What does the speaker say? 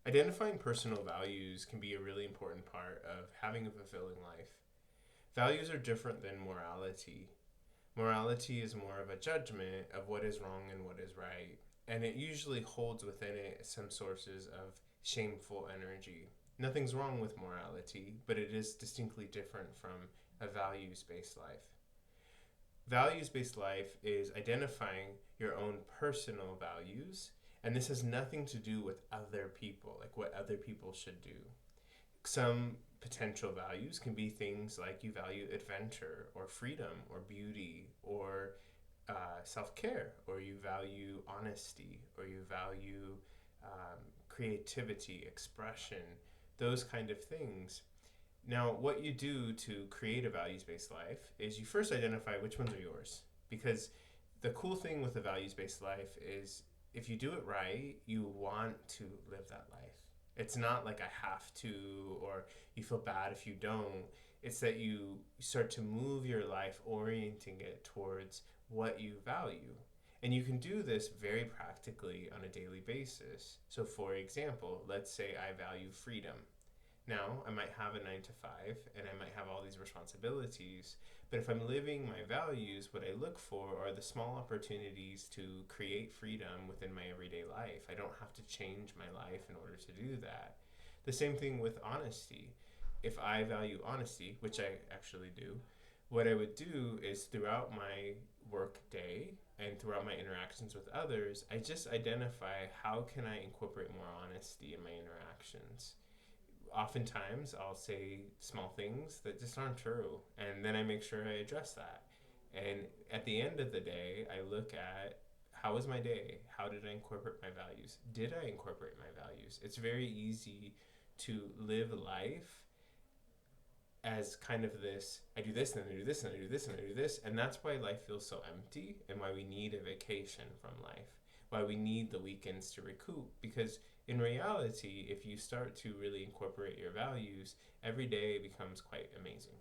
Identifying personal values can be a really important part of having a fulfilling life. Values are different than morality. Morality is more of a judgment of what is wrong and what is right, and it usually holds within it some sources of shameful energy. Nothing's wrong with morality, but it is distinctly different from a values based life. Values based life is identifying your own personal values, and this has nothing to do with other people, like what other people should do. Some potential values can be things like you value adventure or freedom or beauty or self care, or you value honesty, or you value creativity, expression, those kind of things. Now, what you do to create a values based life is you first identify which ones are yours. Because the cool thing with a values based life is if you do it right, you want to live that life. It's not like I have to, or you feel bad if you don't. It's that you start to move your life orienting it towards what you value. And you can do this very practically on a daily basis. So, for example, let's say I value freedom. Now, I might have a 9 to 5 and I might have all these responsibilities, but if I'm living my values, what I look for are the small opportunities to create freedom within my everyday life. I don't have to change my life in order to do that. The same thing with honesty. If I value honesty, which I actually do, what I would do is throughout my work day and throughout my interactions with others, I just identify how can I incorporate more honesty in my interactions. Oftentimes I'll say small things that just aren't true, and then I make sure I address that. And at the end of the day, I look at how was my day? How did I incorporate my values? Did I incorporate my values? It's very easy to live life as kind of this I do this and then I do this and I do this and I do this, and that's why life feels so empty and why we need a vacation from life, why we need the weekends to recoup. Because in reality, if you start to really incorporate your values, every day becomes quite amazing.